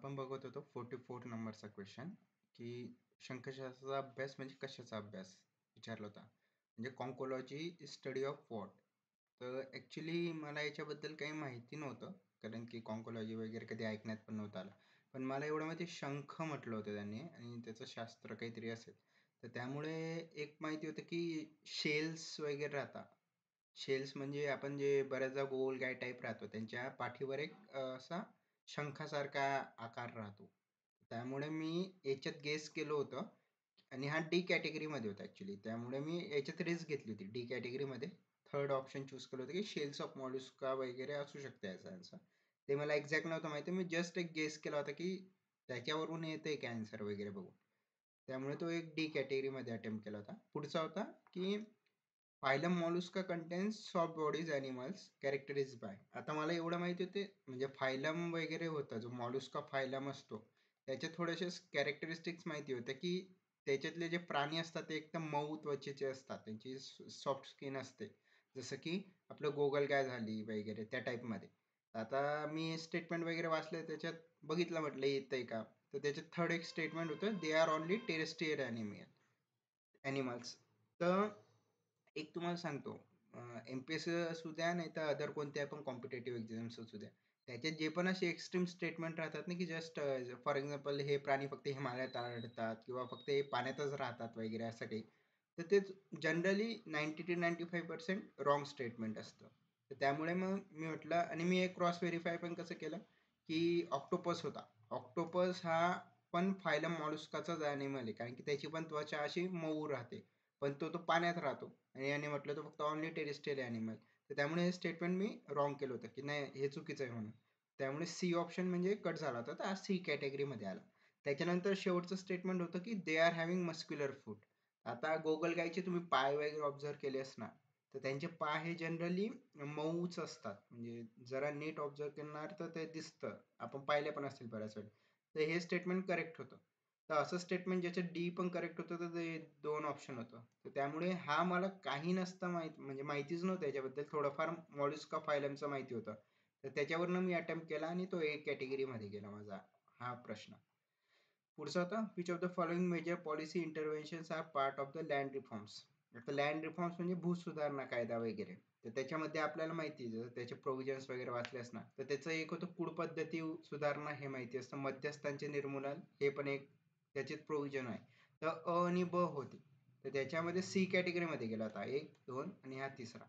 आपण बघत होतो 44 नंबरचा क्वेश्चन की शंखशास्त्राचा अभ्यास म्हणजे कशाचा अभ्यास विचारला होता. म्हणजे कॉन्कोलॉजी स्टडी ऑफ वॉट. तर ॲक्च्युली मला याच्याबद्दल काही माहिती नव्हतं, कारण की कॉन्कोलॉजी वगैरे कधी ऐकण्यात पण नव्हतं आलं. पण मला एवढं माहिती, शंख म्हटलं होतं त्यांनी आणि त्याचं शास्त्र काहीतरी असेल. तर त्यामुळे एक माहिती होतं की शेल्स वगैरे राहतात. शेल्स म्हणजे आपण जे बऱ्याचदा गोल गाय टाईप राहतो, त्यांच्या पाठीवर एक असा शंखासारखा आकार राहतो. त्यामुळे मी याच्यात गेस केलं होतं आणि हा डी कॅटेगरीमध्ये होता ॲक्च्युली. त्यामुळे मी याच्यात रिस्क घेतली होती डी कॅटेगरीमध्ये. थर्ड ऑप्शन चूज केलं होतं की शेल्स ऑफ मॉल्युस्का वगैरे असू शकते याचा आन्सर. ते मला एक्झॅक्ट नव्हतं माहिती, मी जस्ट एक गेस केला होता की त्याच्यावरून येतंय की आन्सर वगैरे बघून. त्यामुळे तो एक डी कॅटेगरीमध्ये अटेम्प्ट केला होता. पुढचा होता की phylum Mollusca contains soft bodies animals characterised by. आता मला एवढं माहिती होते, म्हणजे फायलम वगैरे होता जो मॉलुस्का फायलम असतो, त्याचे थोडेसे कॅरेक्टरिस्टिक्स माहिती होते की त्याच्यातले जे प्राणी असतात ते एकदम मऊ त्वचेचे असतात, त्यांची सॉफ्ट स्किन असते, जसं की आपलं गोगलगाय झाली वगैरे त्या टाईपमध्ये. आता मी स्टेटमेंट वगैरे वाचले, त्याच्यात बघितलं म्हटलं येतंय का. तर त्याच्यात थर्ड एक स्टेटमेंट होतं, they are only terrestrial animals. तर एक तुम्हाला सांगतो, MPSC असू द्या नाही तर अदर कोणत्या पण कॉम्पिटेटिव्ह एक्झाम्स असू द्या, त्याच्यात जे पण असे एक्स्ट्रीम स्टेटमेंट राहतात ना की जस्ट फॉर एक्झाम्पल हे प्राणी फक्त हिमालयात आढळतात किंवा फक्त हे पाण्यातच राहतात वगैरे असं काही, तर ते जनरली 90 to 95% रॉंग स्टेटमेंट असतं. तर त्यामुळे मग मी म्हटलं, आणि मी एक क्रॉस व्हेरीफाय पण कसं केलं की ऑक्टोपस होता. ऑक्टोपस हा पण फायलम मॉलुस्काचाच ॲनिमल आहे, कारण की त्याची पण त्वचा अशी मऊ राहते, पण तो पाण्यात राहतो. आणि याने म्हटलं तो फक्त ऑनली टेरेस्ट्रियल ॲनिमल. तर त्यामुळे हे स्टेटमेंट मी रॉंग केलं होतं की नाही हे चुकीचं आहे म्हणून. त्यामुळे सी ऑप्शन म्हणजे कट झाला होता, तर सी कॅटेगरीमध्ये आला. त्याच्यानंतर शेवटचं स्टेटमेंट होतं की दे आर हॅव्हिंग मस्क्युलर फूट. आता गोगलगायचे तुम्ही पाय वगैरे ऑब्झर्व केले असणार, तर त्यांचे पाय हे जनरली मऊच असतात, म्हणजे जरा नीट ऑब्झर्व करणार तर ते दिसतं, आपण पाहिले पण असतील बऱ्याच वेळ. तर हे स्टेटमेंट करेक्ट होतं. तर असं स्टेटमेंट ज्याच्यात डी पण करेक्ट होतं, तर ते दोन ऑप्शन होतं. तर त्यामुळे हा मला काही नसतं म्हणजे माहितीच नव्हतं याच्याबद्दल. थोडंफार मॉल्युस्का फायलमचं माहिती होतं, तर त्याच्यावरनं मी अटेम्प्ट केला आणि तो ए कॅटेगरीमध्ये गेला माझा हा प्रश्न. पुढचा होता, which of the following major policy interventions are part of the land reforms. आता लँड रिफॉर्म्स म्हणजे भूसुधारणा कायदा वगैरे. तर त्याच्यामध्ये आपल्याला माहिती आहे, जर त्याचे प्रोव्हिजन्स वगैरे वाचले असणार, तर त्याचं एक होतं कुड पद्धती सुधारणा, हे माहिती असतं. मध्यस्थांचे निर्मूलन हे पण एक त्याचे प्रोव्हिजन आहे. तर अ आणि ब होते, तर त्याच्यामध्ये सी कॅटेगरीमध्ये गेला होता. 1, 2 आणि हा तिसरा.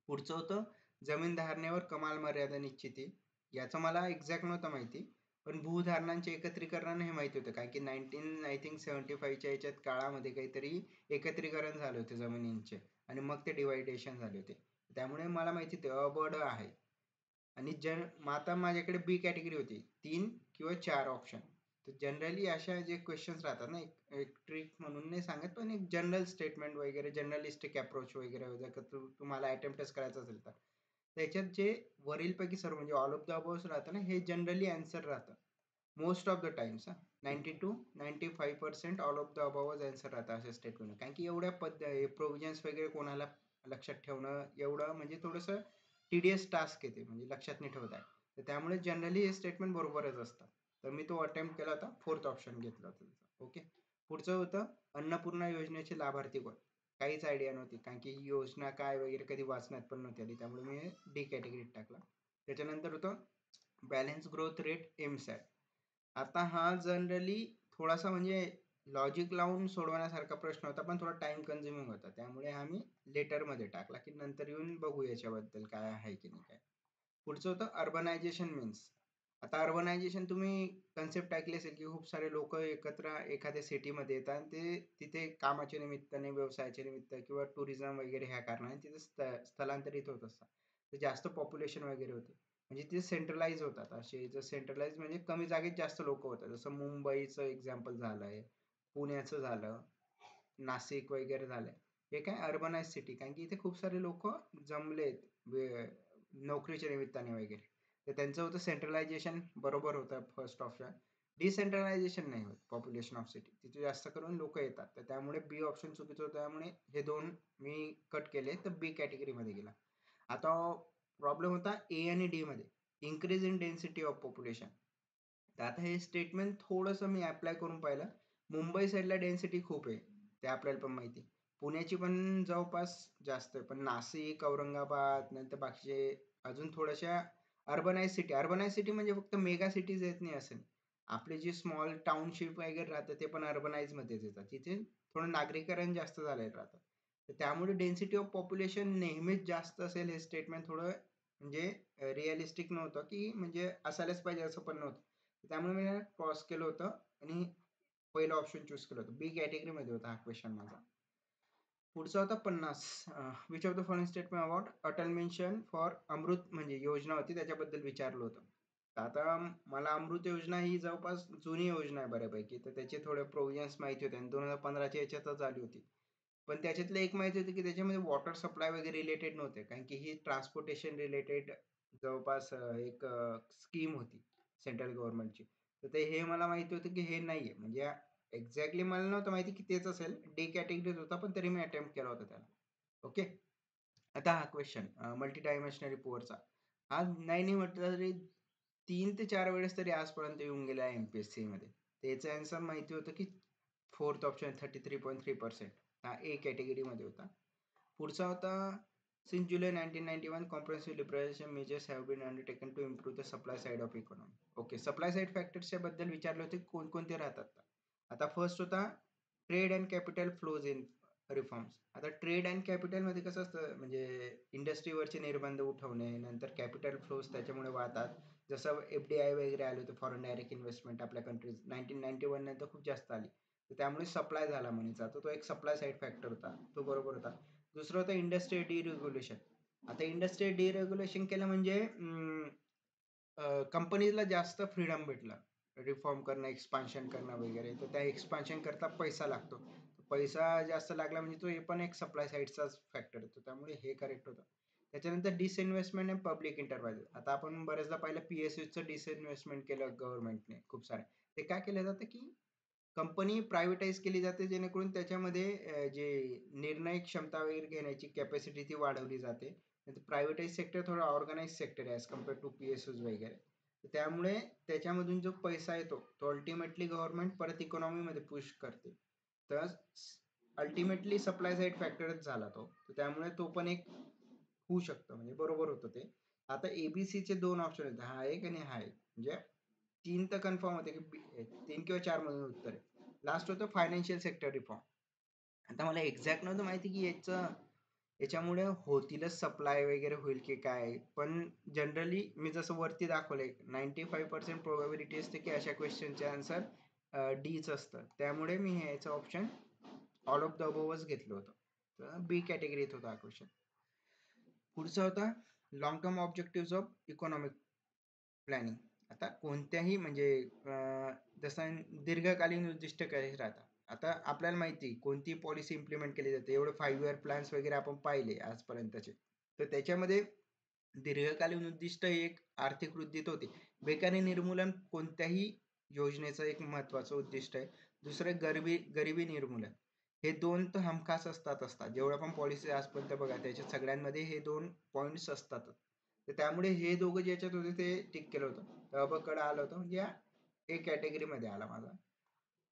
पुढचं होतं जमीन धारणेवर कमाल मर्यादा निश्चिती. याचं मला एक्झॅक्ट नव्हतं माहिती, पण भूधारणांचे एकत्रीकरण हे माहिती होतं, कारण की 1975च्या याच्यात काळामध्ये काहीतरी एकत्रीकरण झाले होते जमिनींचे, आणि मग ते डिवायडेशन झाले होते. त्यामुळे मला माहिती होते अ ब ड आहे. आणि आता माझ्याकडे बी कॅटेगरी होती, 3 किंवा 4 ऑप्शन. तर जनरली अशा जे क्वेश्चन्स राहतात ना, एक एक ट्रिक म्हणून नाही सांगत, पण एक जनरल स्टेटमेंट वगैरे, जर्नलिस्टिक अप्रोच वगैरे, जर का तुम्हाला अटेम्प्टच करायचं असेल तर त्याच्यात जे वरीलपैकी सर्व म्हणजे ऑल ऑफ द अबोव्ह राहतं ना, हे जनरली आन्सर राहतं most of the times. 90 to 95% all of the अबोव्हच आन्सर राहतं अशा स्टेटमेंट. कारण की एवढ्या प्रोव्हिजन्स वगैरे कोणाला लक्षात ठेवणं एवढं म्हणजे थोडंसं टीडीएस टास्क येते, म्हणजे लक्षात नाही ठेवत आहे. तर त्यामुळे जनरली हे स्टेटमेंट बरोबरच असतात. तर मी तो अटेम्प्ट केला होता, फोर्थ ऑप्शन घेतला होता. ओके. पुढचं होतं अन्नपूर्णा योजनेचे लाभार्थी कोण. काहीच आयडिया नव्हती, कारण की ही योजना काय वगैरे कधी वाचण्यात पण नव्हती आली, त्यामुळे मी डी कॅटेगरीत टाकला. त्याच्यानंतर होतं बॅलन्स ग्रोथ रेट एमसॅट. आता हा जनरली थोडासा म्हणजे लॉजिक लावून सोडवण्यासारखा प्रश्न होता, पण थोडा टाइम कन्झ्युमिंग होता, त्यामुळे हा मी लेटरमध्ये टाकला की नंतर येऊन बघू याच्याबद्दल काय आहे की नाही काय. पुढचं होतं अर्बनायझेशन मीन्स. आता अर्बनायझेशन तुम्ही कन्सेप्ट ऐकली असेल की खूप सारे लोक एकत्र एखाद्या सिटीमध्ये येतात आणि ते तिथे कामाच्या निमित्ताने, व्यवसायाच्या निमित्त किंवा टुरिझम वगैरे ह्या कारणाने तिथे स्थलांतरित होत असतात. तर जास्त पॉप्युलेशन वगैरे होते, म्हणजे ते सेंट्रलाइज होतात. असे जर सेंट्रलाइज म्हणजे कमी जागेत जास्त लोक होतात, जसं मुंबईचं एक्झाम्पल झालंय, पुण्याचं झालं, नाशिक वगैरे झालंय. हे काय अर्बनाइज सिटी, कारण की इथे खूप सारे लोक जमलेत नोकरीच्या निमित्ताने वगैरे. तर त्यांचं होतं सेंट्रलायझेशन, बरोबर होतं फर्स्ट ऑप्शन. डिसेंट्रलायझेशन नाही होत पॉप्युलेशन ऑफ सिटी, तिथे जास्त करून लोक येतात, तर त्यामुळे बी ऑप्शन चुकीचं होतं. त्यामुळे हे दोन मी कट केले, तर बी कॅटेगरीमध्ये गेला. आता प्रॉब्लेम होता ए आणि डी मध्ये, increase in density of population. तर आता हे स्टेटमेंट थोडंसं मी अप्लाय करून पाहिलं. मुंबई साईडला डेन्सिटी खूप आहे, ते आपल्याला पण माहिती आहे. पुण्याची पण जवळपास जास्त आहे, पण नाशिक, औरंगाबाद नंतर बाकीचे अजून थोड्याशा अर्बनाइज सिटी म्हणजे फक्त मेगा सिटीज येत नाही असं नाही. आपले जे स्मॉल टाउनशिप वगैरे राहतात ते पण अर्बनाइज मध्येच येतात. तिथे थोडं नागरीकरण जास्त झालेलं राहतं. तर त्यामुळे डेन्सिटी ऑफ पॉप्युलेशन नेहमीच जास्त असेल हे स्टेटमेंट थोडं म्हणजे रिअलिस्टिक नव्हतं, की म्हणजे असायलाच पाहिजे असं पण नव्हतं. त्यामुळे मी क्रॉस केलं होतं आणि पहिलं ऑप्शन चूज केलं होतं. बी कॅटेगरी मध्ये होता हा क्वेश्चन माझा. पुढचा होता 50. Which of the following statement about Atal mission for AMRUT म्हणजे योजना होती त्याच्याबद्दल विचारलं होतं. आता मला अमृत योजना ही जवळपास जुनी योजना आहे बऱ्यापैकी, तर त्याचे थोडे प्रोव्हिजन्स माहिती होते आणि 2015च्या याच्यातच आली होती. पण त्याच्यातलं एक माहिती होती की त्याच्यामध्ये वॉटर सप्लाय वगैरे रिलेटेड नव्हते, कारण की ही ट्रान्सपोर्टेशन रिलेटेड जवळपास एक स्कीम होती सेंट्रल गव्हर्नमेंटची. तर ते हे मला माहिती होतं की हे नाहीये, म्हणजे एक्झॅक्टली मला नव्हतं माहिती की तेच असेल. डी कॅटेगरीत होता पण तरी मी अटेम्प्ट केला होता त्याला. ओके. आता हा क्वेश्चन मल्टी डायमेन्शनरी पुअरचा हा नाही म्हटलं तरी 3 ते 4 वेळेस तरी आजपर्यंत येऊन गेला आहे MPSC मध्ये. त्याचं आन्सर माहिती होतं की फोर्थ ऑप्शन 33.3%. हा ए कॅटेगरी मध्ये होता. पुढचा होता since July 1991 comprehensive liberalisation measures have been undertaken to improve the supply side of economy. Okay, supply side फॅक्टर्सच्या बद्दल विचारले होते कोणकोणते राहतात. आता फर्स्ट होता trade and capital flows in reforms. आता ट्रेड अँड कॅपिटल मध्ये कसं असतं, म्हणजे इंडस्ट्रीवरचे निर्बंध उठवणे, नंतर कॅपिटल फ्लोज त्याच्यामुळे वाहतात. जसं FDI वगैरे आले होते, फॉरेन डायरेक्ट इन्व्हेस्टमेंट आपल्या कंट्रीज 1991 नंतर खूप जास्त आली, तर त्यामुळे सप्लाय झाला म्हणायचा. तो एक सप्लाय साइड फॅक्टर होता, तो बरोबर होता. दुसरं होतं इंडस्ट्रियल डिरेग्युलेशन. आता इंडस्ट्रियल डिरेग्युलेशन केलं म्हणजे कंपनीला जास्त फ्रीडम भेटला रिफॉर्म करणं, एक्सपान्शन करणं वगैरे. तर त्या एक्सपान्शन करता पैसा लागतो. पैसा जास्त लागला म्हणजे तो हे पण एक सप्लाय साईडचाच फॅक्टर येतो, त्यामुळे हे करेक्ट होतं. त्याच्यानंतर डिसइन्व्हेस्टमेंट अँड पब्लिक इंटरव्हाइज. आता आपण बरेचदा पाहिलं PSUचं डिसइन्व्हेस्टमेंट केलं गव्हर्नमेंटने खूप सारे. ते काय केलं जातं की कंपनी प्रायव्हेटाईज केली जाते, जेणेकरून त्याच्यामध्ये जे निर्णय क्षमता वगैरे घेण्याची कॅपॅसिटी ती वाढवली जाते. प्रायव्हेटाईज सेक्टर थोडं ऑर्गनाइज सेक्टर आहे ॲज कम्पेअर टू PSUज वगैरे. त्यामुळे त्याच्यामधून जो पैसा येतो तो अल्टिमेटली गव्हर्नमेंट परत इकॉनॉमीमध्ये पुश करते. तर अल्टिमेटली सप्लाय साईड फॅक्टरच झाला तो. तर त्यामुळे तो पण एक होऊ शकतं, म्हणजे बरोबर होतं ते. आता ABC चे 2 ऑप्शन आहेत, हा एक आणि हा एक. म्हणजे 3 तर कन्फर्म होते की 3 किंवा 4 मधून उत्तर आहे. लास्ट होतं फायनान्शियल सेक्टर रिफॉर्म. आता मला एक्झॅक्ट नव्हतं माहिती की याच्यामुळे होतीलच सप्लाय वगैरे होईल की काय, पण जनरली मी जसं वरती दाखवलंय 95% प्रोबॅबिलिटी असते की अशा क्वेश्चनचे आन्सर डीच असतं. त्यामुळे मी याचं ऑप्शन ऑल ऑफ द अबोवच घेतलं होतं. तर बी कॅटेगरीत होता हा क्वेश्चन. पुढचा होता long term objective of economic planning. आता कोणत्याही म्हणजे जसं दीर्घकालीन उद्दिष्ट काय राहतात. आता आपल्याला माहिती कोणती पॉलिसी इम्प्लिमेंट केली जाते, एवढे 5 year प्लॅन्स वगैरे आपण पाहिले आजपर्यंतचे. तर त्याच्यामध्ये दीर्घकालीन उद्दिष्ट एक आर्थिक वृद्धीत होते. बेकारी निर्मूलन कोणत्याही योजनेचं एक महत्वाचं उद्दिष्ट आहे. दुसरं गरिबी निर्मूलन. हे 2 तर हमखास असतात. जेवढ्या पण पॉलिसी आजपर्यंत बघा त्याच्या सगळ्यांमध्ये हे 2 पॉइंट्स असतात. तर त्यामुळे हे दोघं ज्याच्यात होते ते टिक केलं होतं. तर कडे आलं होतं, म्हणजे ए कॅटेगरी मध्ये आला माझा.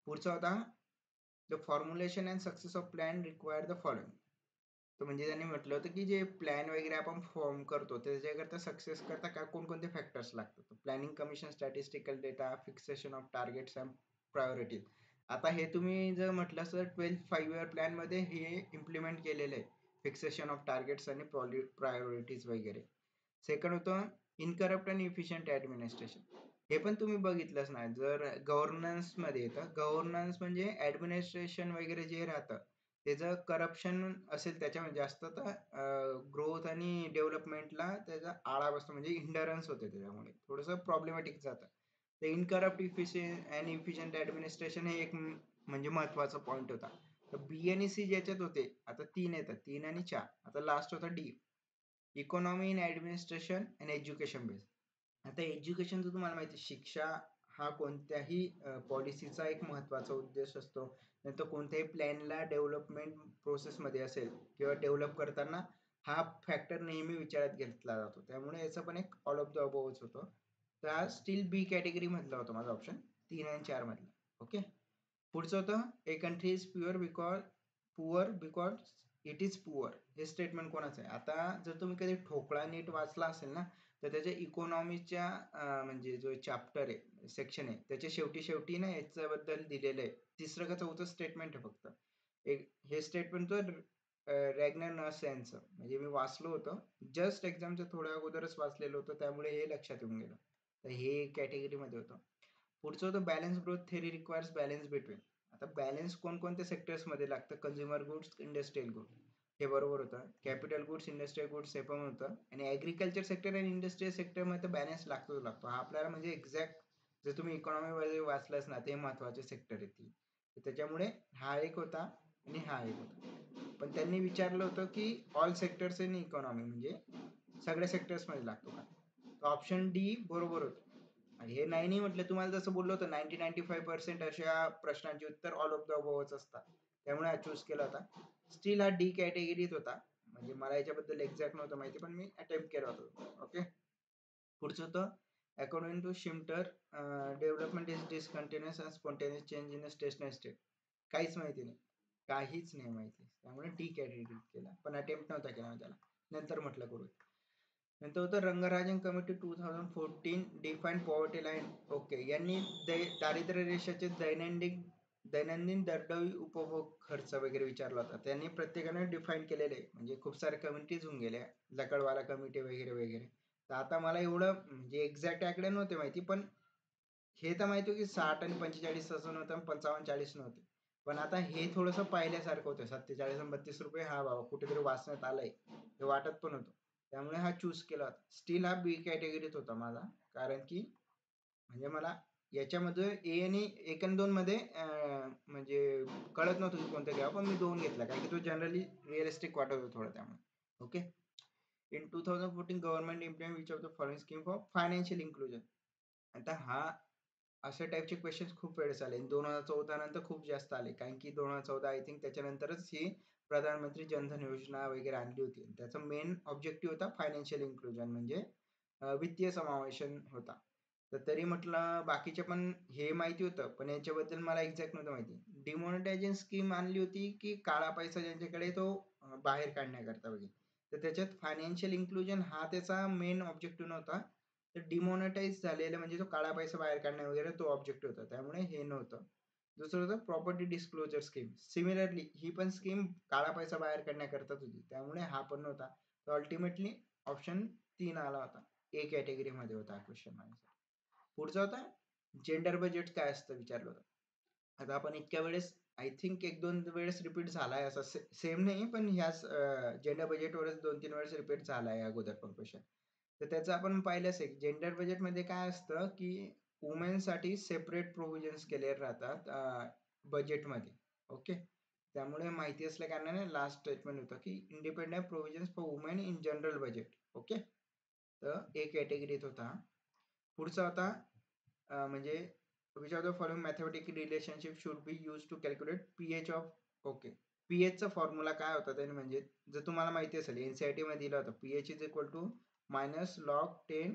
पुढचा होता the formulation and success of plan require the following. तर म्हणजे त्यांनी म्हटलं होतं की जे प्लॅन वगैरे आपण फॉर्म करतो त्याच्याकरता सक्सेस करता काय कोणकोणते फॅक्टर्स लागतात. Planning commission, statistical data, fixation of targets and priorities. आता हे तुम्ही जर म्हटलं सर 12th 5 year प्लॅन मध्ये हे इम्प्लिमेंट केलेलं आहे, फिक्सेशन ऑफ टार्गेट्स आणि प्रायोरिटीज वगैरे. सेकंड होतं इनकरप्ट अँड इफिशियंट ऍडमिनिस्ट्रेशन. हे पण तुम्ही बघितलंच नाही. जर गव्हर्नन्स मध्ये येतं, गव्हर्नन्स म्हणजे ऍडमिनिस्ट्रेशन वगैरे जे राहतं त्याचं करप्शन असेल त्याच्यामध्ये जास्त, तर ग्रोथ आणि डेव्हलपमेंटला त्याचा आळा बसतो, म्हणजे हिंडरन्स होते, त्याच्यामुळे थोडंसं प्रॉब्लेमॅटिक जातं. तर इनकरप्ट इफिशियंट अँड इफिशियंट ऍडमिनिस्ट्रेशन हे एक म्हणजे महत्वाचा पॉईंट होता. तर B आणि C ज्याच्यात होते, आता 3 येतात, 3 आणि 4. आता लास्ट होता D, economy in administration and education base. आता एज्युकेशनचं तुम्हाला माहिती आहे, शिक्षा हा कोणत्याही पॉलिसीचा एक महत्वाचा उद्देश असतो. नाहीतर कोणत्याही प्लॅनला डेव्हलपमेंट प्रोसेसमध्ये असेल किंवा डेव्हलप करताना हा फॅक्टर नेहमी विचारात घेतला जातो. त्यामुळे याचं पण एक ऑल ऑफ द अबोवच होतं. तर हा स्टील बी कॅटेगरी मधला होता माझा ऑप्शन 3 आणि 4 मधला. ओके. पुढचं होतं a country is poor because it is poor. हे स्टेटमेंट कोणाचं आहे? आता जर तुम्ही कधी ठोकळा नीट वाचला असेल ना, तर त्याच्या इकॉनॉमीच्या म्हणजे जो चॅप्टर आहे, सेक्शन आहे, त्याच्या शेवटी ना याच्याबद्दल दिलेलं आहे. तिसरं का चौथं स्टेटमेंट आहे फक्त. हे स्टेटमेंट तर रॅग्नर नस यांचं, म्हणजे मी वाचलं होतं जस्ट एक्झामच्या थोड्या अगोदरच वाचलेलं होतं, त्यामुळे हे लक्षात येऊन गेलं. तर हे कॅटेगरी मध्ये होतं. पुढचं होतं balance growth theory requires balance between. आता बॅलन्स कोणकोणत्या सेक्टर्स मध्ये लागतं? Consumer goods, industrial goods. हे बरोबर होतं. कॅपिटल गुड्स, इंडस्ट्रियल गुड्स हे पण होतं. आणि ऍग्रिकल्चर सेक्टर आणि इंडस्ट्रियल सेक्टर मध्ये बॅलन्स लागतो. हा आपल्याला म्हणजे एक्झॅक्ट जर तुम्ही इकॉनॉमी मध्ये वाचलंच ना, ते महत्वाचे सेक्टर आहेत. त्याच्यामुळे हा एक होता आणि हा एक होता. पण त्यांनी विचारलं होतं की ऑल सेक्टर्स इन इकॉनॉमी, म्हणजे सगळ्या सेक्टर्स मध्ये लागतो का? तर ऑप्शन डी बरोबर होतं. हे नाही म्हटलं, तुम्हाला जसं बोललो होतं 90-95% अशा प्रश्नांची उत्तर ऑल ऑफ द अबोव्हच असतात, त्यामुळे हा चूज केला होता. स्टील हा डी कॅटेगरीत होता, म्हणजे मला याच्याबद्दल एक्झॅक्ट नव्हतं माहिती, पण मी अटेम्प्ट केला होता. ओके. पुढचं होतं according to Schumpeter development is discontinuous and spontaneous change in a stationary state. काहीच माहिती नाही, काहीच नाही माहिती, त्यामुळे डी कॅटेगरीत केला, पण अटेम्प्ट नव्हता केला मी त्याला, नंतर म्हटलं करू. नंतर होतं Rangarajan committee 2014 define poverty line. Okay. यांनी दारिद्र्य रेषेचे दैनंदिन दरडोई उपभोग खर्च वगैरे विचारला होता. त्यांनी प्रत्येकाने डिफाईन केलेले, म्हणजे खूप सारे कमिटीज होऊन गेल्या, लकडवाला कमिटी वगैरे वगैरे. तर आता मला एवढं म्हणजे एक्झॅक्ट आकडे नव्हते माहिती, पण हे तर माहिती की 60 आणि 45 असं नव्हतं, 55-40 नव्हते. पण आता हे थोडंसं पाहिल्यासारखं होतं. 47 आणि 32 रुपये, हा बाबा कुठेतरी वाचण्यात आलंय हे वाटत पण होतं, त्यामुळे हा चूज केला होता. स्टील हा बी कॅटेगरीत होता माझा, कारण की म्हणजे मला याच्यामध्ये ए आणि 1 आणि 2 मध्ये म्हणजे कळत नव्हतं की कोणतं घ्यावं, पण मी 2 घेतला कारण की तो जनरली रिअलिस्टिक वाटत होता थोडं, त्यामुळे. Okay. In 2014 government implement which of the following scheme for financial inclusion. आता हा अशा टाईपचे क्वेश्चन खूप वेळेस आले. 2014 नंतर खूप जास्त आले, कारण की 2014 आय थिंक त्याच्यानंतरच ही प्रधानमंत्री जनधन योजना वगैरे आणली होती. त्याचा मेन ऑब्जेक्टिव्ह होता फायनान्शियल इन्क्लुजन, म्हणजे वित्तीय समावेशन होता. तर तरी म्हटलं बाकीचे पण हे माहिती होतं, पण याच्याबद्दल मला एक्झॅक्ट नव्हतं माहिती. डिमॉनिटायझेशन स्कीम आणली होती की काळा पैसा ज्यांच्याकडे तो बाहेर काढण्याकरता वगैरे. तर त्याच्यात फायनान्शियल इन्क्लुजन हा त्याचा मेन ऑब्जेक्टिव्ह नव्हता. तर डिमॉनिटाईज झालेलं म्हणजे जो काळा पैसा बाहेर काढणे वगैरे तो ऑब्जेक्टिव्ह होता, त्यामुळे हे नव्हतं. दुसरं होतं प्रॉपर्टी डिस्क्लोजर स्कीम. सिमिलरली ही पण स्कीम काळा पैसा बाहेर काढण्याकरताच होती, त्यामुळे हा पण नव्हता. तर अल्टिमेटली ऑप्शन 3 आला होता. ए कॅटेगरी मध्ये होता क्वेश्चन माझा. पुढचा होता जेंडर बजेट काय असतं विचारलं होतं. आता आपण इतक्या वेळेस आय थिंक 1-2 वेळेस रिपीट झालाय, असं सेम नाही पण ह्याच जेंडर बजेटवरच 2-3 वेळेस रिपीट झालाय अगोदर पण क्वेश्चन. तर त्याचं आपण पाहिलंच आहे. जेंडर बजेट मध्ये काय असतं की वुमेनसाठी सेपरेट प्रोव्हिजन्स केले राहतात बजेटमध्ये. ओके. त्यामुळे माहिती असल्या कारणाने लास्ट स्टेटमेंट होतं की independent provisions for women in general budget. Okay. तर ए कॅटेगरीत होता. पुढचा होता म्हणजे which of the following mathematical relationship should be use to calculate pH of. Okay. PH चा फॉर्म्युला काय होता त्याने, म्हणजे जर तुम्हाला माहिती असेल एनसीईआरटी मध्ये दिला होता, pH is equal to minus log 10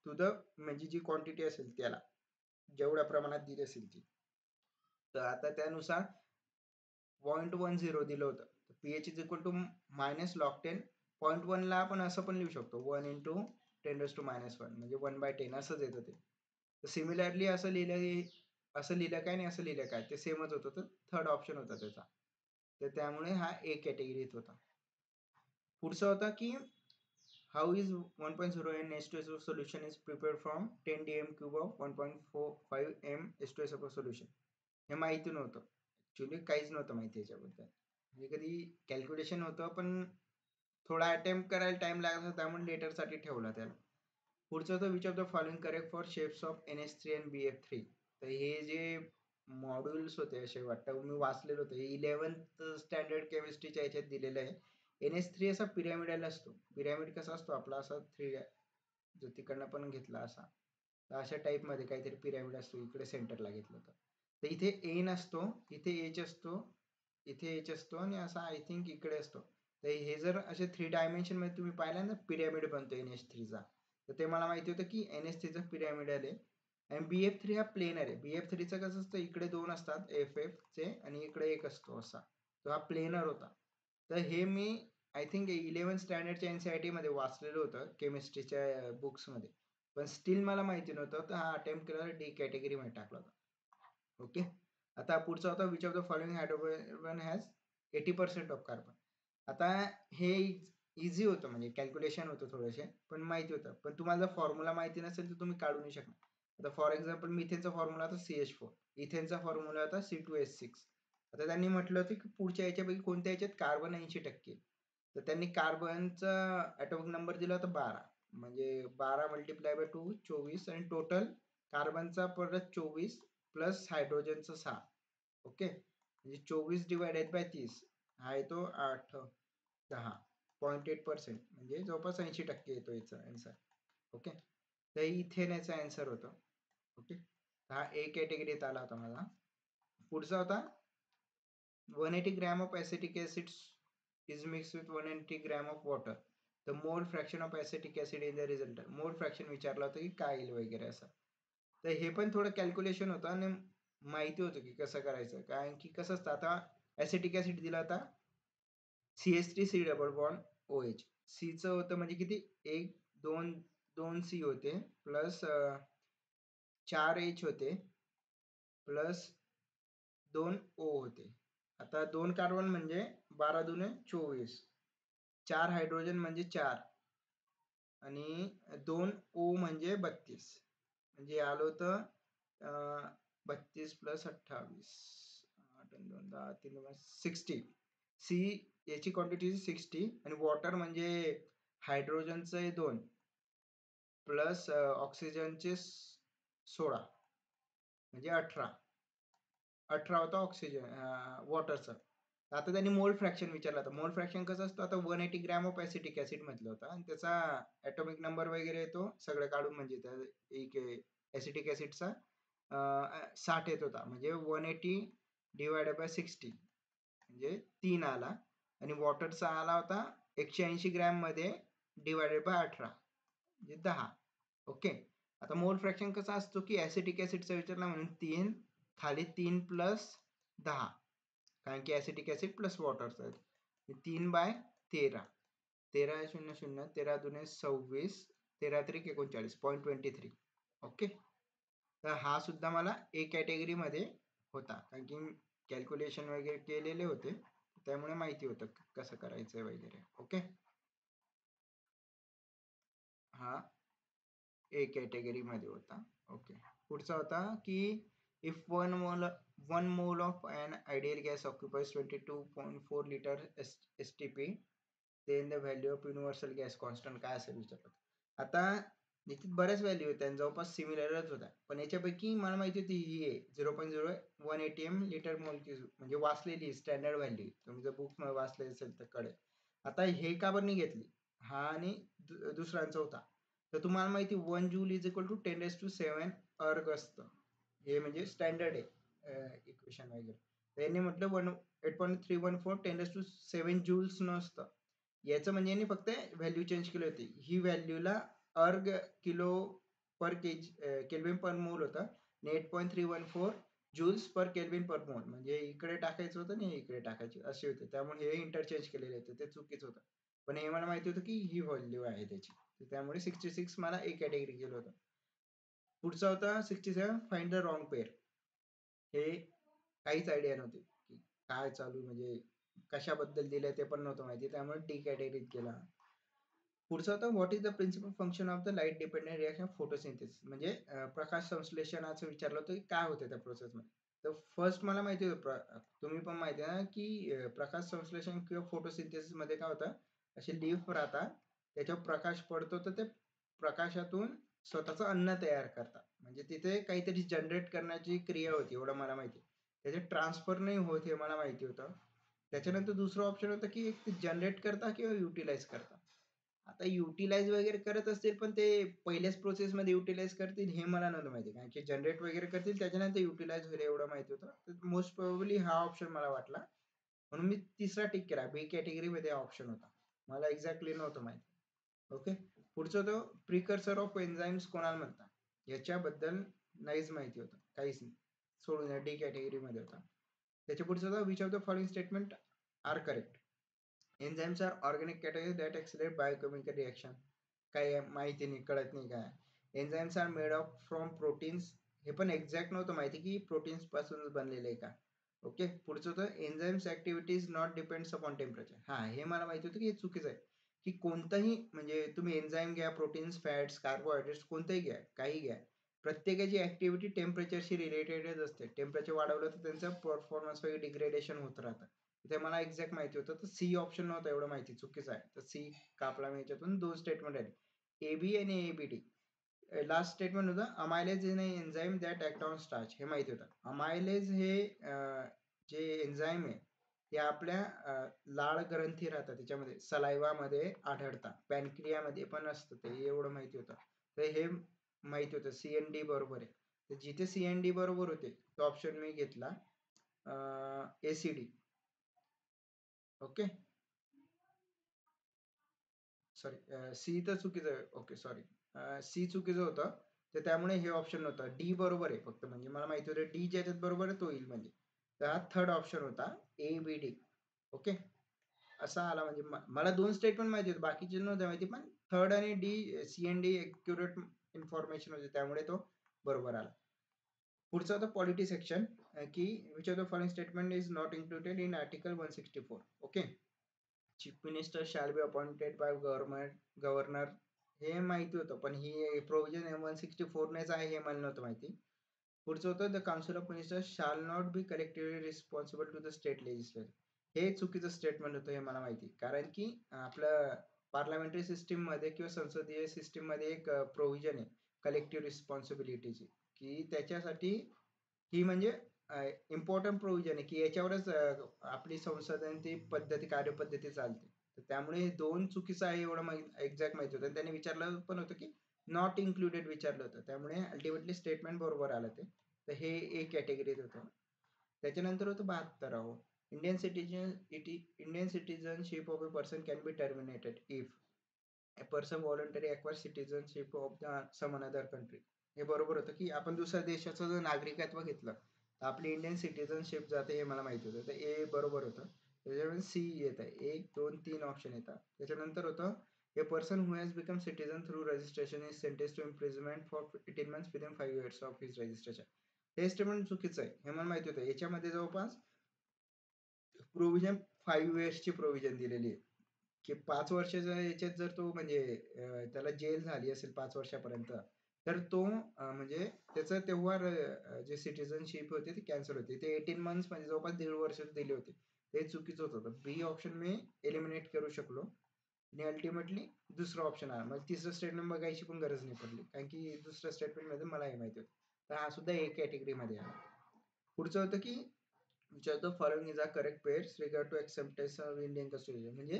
to the, म्हणजे जी क्वांटिटी असेल त्याला जेवढ्या प्रमाणात दिली असेल ती. तर आता त्यानुसार 0.10 दिलं होतं. PH is equal to minus log 10. 0.1 ला आपण असं पण लिहू शकतो 1 इंटू 10⁻⁻1, म्हणजे 1/10 असंच येतं ते. तर सिमिलरली असं लिहिलं काय आणि असं लिहिलं काय ते सेमच होतं, तर थर्ड ऑप्शन होता त्याचा. तर त्यामुळे हा ए कॅटेगरीत होता. पुढचा होता की how is 1.0 n H2SO solution is prepared from 10 dm cube of 1.45 m H2SO solution. हे माहिती नव्हतं ऍक्च्युली, काहीच नव्हतं माहिती याच्याबद्दल, म्हणजे कधी कॅल्क्युलेशन होतं पण थोडा अटेम्प्ट करायला टाइम लागला, त्यामुळे लेटर साठी ठेवला त्याला. पुढचं होतं which of the following correct for shapes of NH3 आणि BF3. तर हे जे मॉड्यूल्स होते असे वाटतं, मी वाचलेलं होतं 11th स्टँडर्ड केमिस्ट्रीच्या याच्यात दिलेलं आहे. NH3 असा पिरॅमिडल असतो. पिरॅमिड कसा असतो आपला, असा 3 जो तिकडनं पण घेतला असा, तर अशा टाइप मध्ये काहीतरी पिरॅमिड असतो, इकडे सेंटरला घेतलं होतं. तर इथे ए नसतो, इथे एच असतो, इथे एच असतो आणि असा आय थिंक इकडे असतो. तर हे जर असे 3 डायमेन्शन मध्ये तुम्ही पाहिलं ना पिरॅमिड बनतो NH3 चा, तर ते मला माहिती होतं की NH3 पिरॅमिडल आहे आणि BF3 हा प्लेनर आहे. BF3चं कसं असतं, इकडे 2 असतात FFचे आणि इकडे 1 असतो असा. तो हा प्लेनर होता. तर हे मी आय थिंक 11th स्टँडर्डच्या NCERT मध्ये वाचलेलं होतं केमिस्ट्रीच्या बुक्समध्ये. पण स्टील मला माहिती नव्हतं, तर हा अटेम्प्ट केला डी कॅटेगरीमध्ये टाकला होता. ओके. आता पुढचा होता which of the following hydrocarbon has 80% of carbon. आता हे इझी होतं, म्हणजे कॅल्क्युलेशन होतं थोडेसे, पण माहिती होतं. पण तुम्हाला जर फॉर्म्युला माहिती नसेल तर तुम्ही काढू नाही शकणार. आता फॉर एक्झाम्पल मिथेनचा फॉर्म्युला होता CH4, इथेनचा फॉर्म्युला होता C2H6. आता त्यांनी म्हटलं होतं की पुढच्या याच्यापैकी कोणत्या याच्यात कार्बन 80%. तर त्यांनी कार्बनचा ॲटॉमिक नंबर दिला होता 12, म्हणजे 12 मल्टिप्लाय बाय 2 24 आणि टोटल कार्बनचा परत 24 प्लस हायड्रोजनचा 6. ओके, म्हणजे 24 डिवायडेड बाय 30 हा येतो 8 10 0.8%, म्हणजे जवळपास 80% येतो याचा आन्सर. ओके, तर इथेन याचा आन्सर होतो. ओके, हा ए कॅटेगरीत आला होता माझा. पुढचा होता 180 gram of acetic acid is mixed with 180 gram of water. The mole fraction of acetic acid in the resultant. मोल फ्रॅक्शन विचारलं होतं की काय येईल वगैरे असं. तर हे पण थोडं कॅल्क्युलेशन होतं आणि माहिती होतं की कसं करायचं. कारण की कसं असतं, आता ॲसिटिक ॲसिड दिला होता CH3 डबल बॉन्ड OH. सीचं होतं म्हणजे किती, 1 2 2 C होते प्लस 4 H होते प्लस 2 O होते. आता 2 कार्बन म्हणजे 12 दुने 24, 4 हायड्रोजन म्हणजे 4 आणि 2 O म्हणजे 32, म्हणजे आलं होतं 32 प्लस 28 8 2 10 3 60. सी याची क्वांटिटी 60 आणि वॉटर म्हणजे हायड्रोजनचं आहे 2 प्लस ऑक्सिजनचे 16, म्हणजे 18 होता ऑक्सिजन वॉटरचं. आता त्यांनी मोल फ्रॅक्शन विचारलं होतं. मोल फ्रॅक्शन कसं असतं, आता 180 ग्रॅम ऑफ ॲसिटिक ॲसिड म्हटलं होतं आणि त्याचा ॲटॉमिक नंबर वगैरे येतो सगळं काढून, म्हणजे त्या एक ॲसिटिक ॲसिडचा 60 येत होता, म्हणजे 180 डिवायडेड बाय 60 म्हणजे 3 आला आणि वॉटरचा आला होता 180 ग्रॅम मध्ये डिवायडेड बाय 18 म्हणजे 10. ओके, आता मोल फ्रॅक्शन कसा असतो की ॲसिटिक ॲसिडचा विचारला म्हणून 3 खाली 3 प्लस 10, कारण की ॲसिटिक ॲसिड प्लस वॉटरचा आहे. 3 बाय 13, 13 0 0 13 दुने 26 13 त्रिक 39 0.23. ओके, तर हा सुद्धा मला ए कॅटेगरीमध्ये होता, कारण की कॅल्क्युलेशन वगैरे केलेले होते, त्यामुळे माहिती होतं कसं करायचं वगैरे. ओके, हा ए कॅटेगरीमध्ये होता. ओके, पुढचा होता की if one mole of an ideal gas occupies 22.4 liter STP, then the value of universal gas constant काय असेल विचारलं. आता याच्यात बऱ्याच व्हॅल्यू होत्या आणि जवळपास सिमिलरच होत्या, पण याच्यापैकी मला माहिती होती ही आहे 0.01 ATM लिटर मोल, म्हणजे वाचलेली स्टँडर्ड व्हॅल्यू, तुम्ही जर बुक वाचले असेल तर कळेल. आता हे का बरं नाही घेतली, हा आणि दुसऱ्यांचा होता. तर तुम्हाला माहिती 1 जूल इज इक्वल टू 10⁷ अर्ग असतं, हे म्हणजे स्टँडर्ड आहे इक्वेशन वगैरे. यांनी म्हटलं 8.314 10⁷ जूल्स नसतं याचं, म्हणजे यांनी फक्त व्हॅल्यू चेंज केली होती. ही व्हॅल्यूला अर्ग किलो पर केल्विन पर मोल होतं आणि 8.314 जूल्स पर केल्विन पर मोल, म्हणजे इकडे टाकायचं होतं आणि इकडे टाकायचं असे होते, त्यामुळे हे इंटरचेंज केलेले होते, ते चुकीचं होतं. पण हे मला माहिती होतं की ही व्हॅल्यू आहे त्याची, त्यामुळे 66 मला ए कॅटेगरी गेलं होतं. पुढचा होता 67 फाइंड द रॉंग पेअर. हे काहीच आयडिया नव्हती की काय चालू, म्हणजे कशाबद्दल दिलंय ते पण नव्हतं माहिती, त्यामुळे डी कॅटेगरीत गेला. पुढचा होता what is the principal function of the light dependent reaction photosynthesis, म्हणजे प्रकाश संश्लेषणाचं विचारलं होतं की काय होतं त्या प्रोसेसमध्ये. तर फर्स्ट मला माहिती होतं, तुम्ही पण माहिती आहे ना की प्रकाश संश्लेषण किंवा फोटोसिंथेसिस मध्ये काय होतं, असे लीफ राहतात, त्याच्यावर प्रकाश पडतो तर ते प्रकाशातून स्वतःचं अन्न तयार करतात, म्हणजे तिथे काहीतरी जनरेट करण्याची क्रिया होती, एवढं मला माहिती. त्याचे ट्रान्सफर नाही होत हे मला माहिती होतं. त्याच्यानंतर दुसरं ऑप्शन होतं की एक जनरेट करता किंवा युटिलाइज करता. आता युटिलाइज वगैरे करत असतील, पण ते पहिल्याच प्रोसेसमध्ये युटिलाइज करतील हे मला नव्हतं माहिती, कारण की जनरेट वगैरे करतील त्याच्यानंतर युटिलाइज होईल एवढं माहिती होतं. तर मोस्ट प्रोबेबली हा ऑप्शन मला वाटला, म्हणून मी तिसरा टिक केला. बी कॅटेगरीमध्ये ऑप्शन होता, मला एक्झॅक्टली नव्हतं माहिती. ओके, पुढचं होतं प्रिकर्सर ऑफ एन्झाईम्स कोणाला म्हणतात, याच्याबद्दल नाहीच माहिती होतं, काहीच नाही, सोडून द्या, डी कॅटेगरी मध्ये होता. त्याच्या पुढचं होतं which of the following statement are correct. Enzymes are organic category that accelerate biochemical reaction. काय माहिती नाही, कळत नाही काय. Enzymes are made of from proteins, हे पण एक्झॅक्ट नव्हतं माहिती की प्रोटीन्स पासूनच बनलेले आहे का. ओके. पुढचं होतं enzymes activities not depends upon temperature. हा, हे मला माहिती होतं की हे चुकीचं आहे, की कोणताही म्हणजे तुम्ही एन्झाईम घ्या, प्रोटीन्स, फॅट्स, कार्बोहायड्रेट्स, कोणतंही घ्या, काही घ्या, प्रत्येकाची ऍक्टिव्हिटी टेम्परेचरशी रिलेटेडच असते. टेम्परेचर वाढवलं तर त्यांचं परफॉर्मन्स वगैरे डिग्रेडेशन होत राहतं. ते मला एक्झॅक्ट माहिती होतं. तर सी ऑप्शन नव्हतं, एवढं माहिती चुकीचं आहे. तर सी कापला मी याच्यातून. दोन स्टेटमेंट आहेत, एबी आणि एबीडी. लास्ट स्टेटमेंट होतं amylase in enzyme that act on starch, हे माहिती होतं. अमायलेज हे जे एन्झाईम आहे ते आपल्या लाळ ग्रंथी राहतात त्याच्यामध्ये, सलायवा मध्ये आढळतात, पॅनक्रियामध्ये पण असतं ते, एवढं माहिती होतं. तर हे माहिती होतं. सी एन डी बरोबर आहे. तर जिथे सी एन डी बरोबर होते तो ऑप्शन मी घेतला, एसीडी. ओके, सॉरी, सी तर चुकीचं आहे. ओके, सॉरी, सी चुकीचं होतं. तर त्यामुळे हे ऑप्शन नव्हतं. डी बरोबर आहे फक्त, म्हणजे मला माहिती होतं डी ज्याच्यात बरोबर आहे तो येईल म्हणजे. तर हा थर्ड ऑप्शन होता, ए बी डी. ओके, असा आला. म्हणजे मला दोन स्टेटमेंट माहिती होते, बाकीचे नव्हते माहिती, पण थर्ड आणि D, C N D accurate information होते, त्यामुळे तो बरोबर आला. पुढचं होतं पॉलिटी सेक्शन, की which of the following statement is not included in article 164. Okay. Chief minister shall be appointed by governor, हे माहिती होतं, पण ही प्रोव्हिजन 164 नेच आहे हे मला नव्हतं माहिती. पुढचं होतं the council of minister shall not be collectively responsible to the state legislature. हे चुकीचं स्टेटमेंट होतं, हे मला माहिती, कारण की आपलं पार्लमेंटरी सिस्टीम मध्ये किंवा संसदीय सिस्टीम मध्ये एक प्रोव्हिजन आहे कलेक्टिव्ह रिस्पॉन्सिबिलिटीची, की त्याच्यासाठी ही म्हणजे इम्पॉर्टंट प्रोव्हिजन आहे, की याच्यावरच आपली संसदांची पद्धती, कार्यपद्धती चालते. तर त्यामुळे हे दोन चुकीचं आहे एवढं एक्झॅक्ट माहिती होतं. आणि त्यांनी विचारलं पण होतं की नॉट इन्क्लुडेड विचारलं होतं, त्यामुळे अल्टिमेटली स्टेटमेंट बरोबर आलं ते. तर हे एक कॅटेगरीत होतं. त्याच्यानंतर होतं 72. Indian citizenship of a person can be terminated if a person voluntarily acquires citizenship of the some another country. हे बरोबर होतं, की आपण दुसऱ्या देशाचं जर नागरिकत्व घेतलं तर आपली इंडियन सिटीजनशिप जाते, हे मला माहिती होतं. तर ए बरोबर होतं. त्याच्यामध्ये सी येत आहे, 1 2 3 ऑप्शन येतात. त्याच्यानंतर होतं a person who has become citizen through registration is sentence to imprisonment for 18 months within 5 years of his registration. हे स्टेटमेंट चुकीचं आहे, हे मला माहिती होतं. याच्यामध्ये जवळपास प्रोव्हिजन 5 yearsची प्रोव्हिजन दिलेली आहे, की 5 वर्षाच्या याच्यात जर तो म्हणजे त्याला जेल झाली असेल 5 वर्षापर्यंत, तर तो म्हणजे त्याचं तेव्हा जे सिटीजनशिप होते ती कॅन्सल होते. ते 18 months म्हणजे जवळपास 1.5 वर्ष दिले होते. ते चुकीचं होतं. बी ऑप्शन मी एलिमिनेट करू शकलो आणि अल्टिमेटली दुसरा ऑप्शन आला. मग तिसरं स्टेटमेंट बघायची पण गरज नाही पडली, कारण की दुसऱ्या स्टेटमेंट मध्ये मला हे माहिती होतं. तर हा सुद्धा एक कॅटेगरी मध्ये आला. पुढचं होतं की which of the following is a correct pairs regard to acceptance of Indian constitution. म्हणजे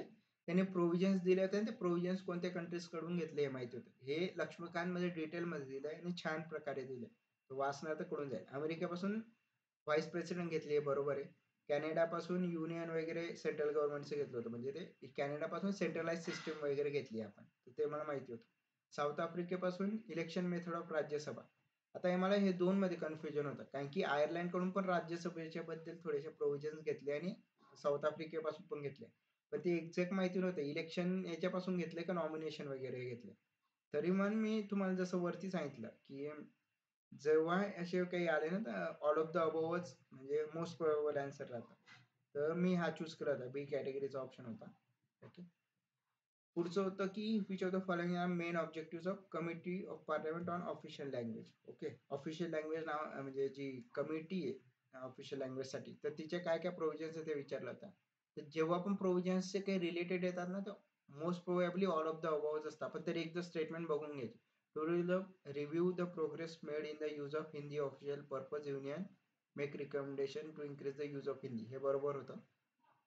त्याने प्रोव्हिजन्स दिले होते आणि ते प्रोव्हिजन्स कोणत्या कंट्रीज कडून घेतले हे माहिती होतं. हे लक्ष्मीकांत मध्ये डिटेल मध्ये दिलंय आणि छान प्रकारे दिलंय. वाचणार तर कडून जाईल. अमेरिकेपासून व्हाईस प्रेसिडेंट घेतले, बरोबर आहे. कॅनडा पासून युनियन वगैरे सेंट्रल गव्हर्नमेंटचं घेतलं होतं, म्हणजे ते कॅनडा पासून सेंट्रलाइज सिस्टीम वगैरे घेतली आपण, तर ते मला माहिती होतं. साऊथ आफ्रिकेपासून इलेक्शन मेथड ऑफ राज्यसभा. आता हे मला हे दोन मध्ये कन्फ्युजन होतं, कारण की आयर्लंड कडून पण राज्यसभेच्या बद्दल थोडेसे प्रोव्हिजन घेतले आणि साऊथ आफ्रिकेपासून पण घेतले, पण ते एक्झॅक्ट माहिती नव्हतं इलेक्शन याच्यापासून घेतले का नॉमिनेशन वगैरे घेतले. तरी मग मी तुम्हाला जसं वरती सांगितलं की जेव्हा असे काही आले ना तर ऑल ऑफ द अबोवच म्हणजे मोस्ट प्रोबेबल आन्सर राहतात. तर मी हा चूज केला होता, बी कॅटेगरीचा ऑप्शन होता. ओके. पुढचं होतं की which of the following are main objective of committee of parliament on official language. Okay. Official language नाव म्हणजे जी कमिटी आहे ऑफिशियल लँग्वेज साठी, तर तिचे काय काय प्रोव्हिजन्स आहे ते विचारलं होतं. तर जेव्हा पण प्रोव्हिजन्सचे काही रिलेटेड येतात ना, तर most probably all of the अबोव्हच असतात. पण तरी एकदा स्टेटमेंट बघून घ्यायची. To review the progress made in the use of Hindi official purpose union make recommendation to increase the use of Hindi, हे बरोबर होतं.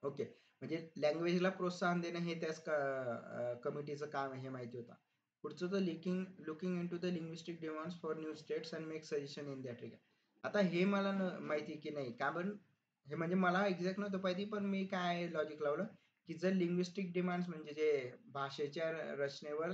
ओके. म्हणजे लँग्वेजला प्रोत्साहन देणं हे त्याच कमिटीचं काम आहे, हे माहिती होतं. पुढचं तर looking in to the linguistic demands for new states and make suggestion in that regard. आता हे मला माहिती की नाही, कारण हे म्हणजे मला एक्झॅक्ट नव्हतं पाहिजे, पण मी काय लॉजिक लावलं की जर लिंग्विस्टिक डिमांड्स म्हणजे जे भाषेच्या रचनेवर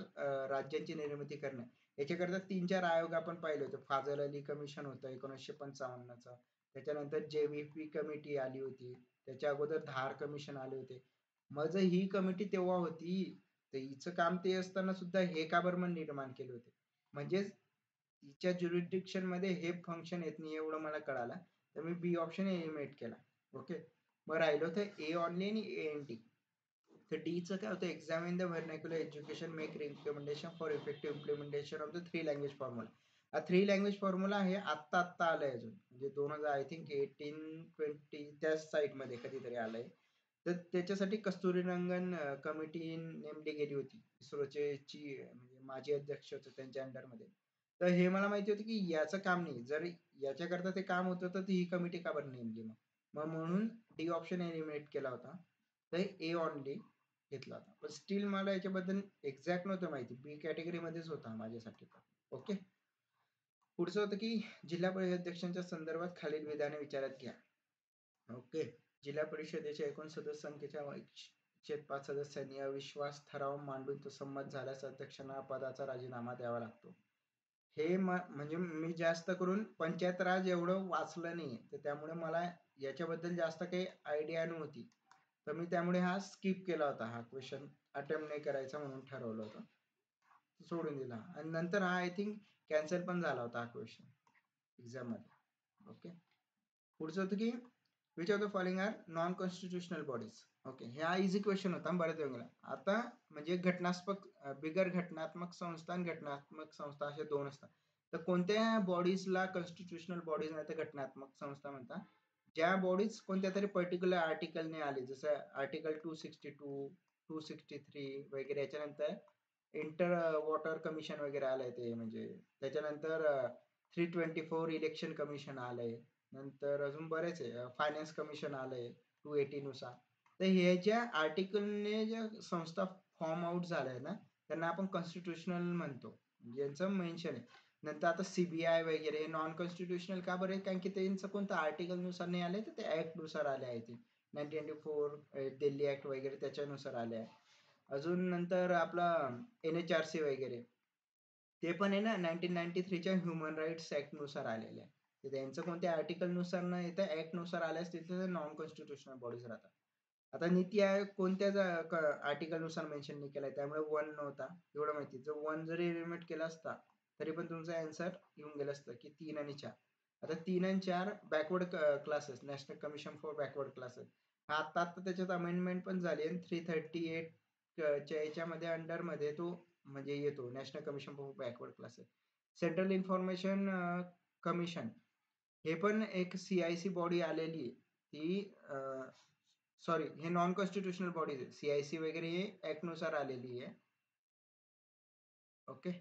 राज्यांची निर्मिती करणं, याच्याकरता 3-4 आयोग आपण पाहिले होते. फाजल अली कमिशन होतं 1955चं. त्याच्यानंतर JVP कमिटी आली होती. त्याच्या अगोदर धार कमिशन आले होते. मग जर ही कमिटी तेव्हा होती, तर हिचं काम ते असताना सुद्धा हे का बरं मग निर्माण केले होते? म्हणजेच तिच्या ज्युरिडिक्शन मध्ये हे फंक्शन येत नाही एवढं मला कळालं. तर मी बी ऑप्शन एलिमिनेट केला. ओके. मग राहिलं होतं ए ऑनली आणि ANT. तर डीचं काय होतं, examine the vernacular education make recommendation for effective implementation of the 3 language formula. हा 3 लँग्वेज फॉर्म्युला हे आत्ता आलंय अजून, म्हणजे 2000 आय थिंक 18-20 त्या साईड मध्ये कधीतरी आलंय. तर त्याच्यासाठी कस्तुरीरंगन कमिटी नेमली गेली होती. इस्रोचे म्हणजे माजी अध्यक्ष होते त्यांच्या अंडरमध्ये. तर हे मला माहिती होतं की याचं काम नाही, जर याच्याकरता ते काम होतं तर ही कमिटी का बरं नेमली मग म्हणून डी ऑप्शन एलिमिनेट केला होता. तर ए ऑनली घेतला होता. पण स्टील मला याच्याबद्दल एक्झॅक्ट नव्हतं माहिती. बी कॅटेगरी मध्येच होता माझ्यासाठी पण. ओके. पुढचं होतं की जिल्हा परिषद अध्यक्षांच्या संदर्भात खालील विधाने विचारात घ्या. ओके. जिल्हा परिषदेच्या एकूण सदस्य संख्येच्या 105 सदस्यांनी अविश्वास ठराव मांडून तो संमत झाल्यास अध्यक्षांना पदाचा राजीनामा द्यावा लागतो. हे म्हणजे मी जास्त करून पंचायत राज एवढं वाचलं नाही, तर त्यामुळे मला याच्याबद्दल जास्त काही आयडिया नव्हती. तर मी त्यामुळे हा स्किप केला होता. हा क्वेश्चन अटेम्प्ट नाही करायचा म्हणून ठरवलं होतं, सोडून दिला. आणि नंतर हा आय थिंक कॅन्सल पण झाला होता हा क्वेश्चन एक्झाम मध्ये. ओके. पुढचं होतं की which of the following are non constitutional bodies. Okay. हा इझी क्वेश्चन होता, बऱ्याच वेळेला. आता म्हणजे बिगर घटनात्मक संस्था आणि घटनात्मक संस्था असे दोन असतात. तर कोणत्या बॉडीजला कॉन्स्टिट्युशनल बॉडीज नाही तर घटनात्मक संस्था म्हणतात? ज्या बॉडीज कोणत्या तरी पर्टिक्युलर आर्टिकलने आले, जसं आर्टिकल 262, 263 वगैरे. याच्यानंतर इंटर वॉटर कमिशन वगैरे आलंय ते, म्हणजे त्याच्यानंतर 324 इलेक्शन कमिशन आलंय. नंतर अजून बरेच आहे, फायनान्स कमिशन आलंय 280 नुसार. तर हे ज्या आर्टिकलने ज्या संस्था फॉर्म आउट झाल्या ना, त्यांना आपण कॉन्स्टिट्युशनल म्हणतो, यांचं मेन्शन आहे. नंतर आता CBI वगैरे नॉन कॉन्स्टिट्युशनल का बरं? कारण की त्यांचं कोणतं आर्टिकल नुसार नाही आले, तर ते ऍक्ट नुसार आले आहे. ते 1994 दिल्ली ऍक्ट वगैरे त्याच्यानुसार आले आहे. अजून नंतर आपला NHRC वगैरे, ते पण आहे ना 1993च्या ह्युमन राईट्स ऍक्ट नुसार आलेले आहे. तर त्यांचं कोणत्या आर्टिकल नुसार न येतं ऍक्ट नुसार आल्यास तिथे नॉन कॉन्स्टिट्युशनल बॉडीज राहतात. आता नीती आयोग कोणत्या आर्टिकल नुसार मेन्शन नाही केलाय, त्यामुळे 1 नव्हता एवढं माहिती. जर 1 जरी एलिमिनेट केला असता तरी पण तुमचा आन्सर येऊन गेलं असतं की 3 आणि 4. आता 3 आणि 4 backward classes, national commission for backward classes, हा आता त्याच्यात अमेंडमेंट पण झाली आणि 338 च्या याच्यामध्ये अंडरमध्ये तो म्हणजे येतो, national commission for backward classes. Central information commission, हे पण एक CIC बॉडी आलेली आहे. ती सॉरी, हे नॉन कॉन्स्टिट्युशनल बॉडीज आहे. CIC वगैरे हे ऍक्ट नुसार आलेली आहे. ओके.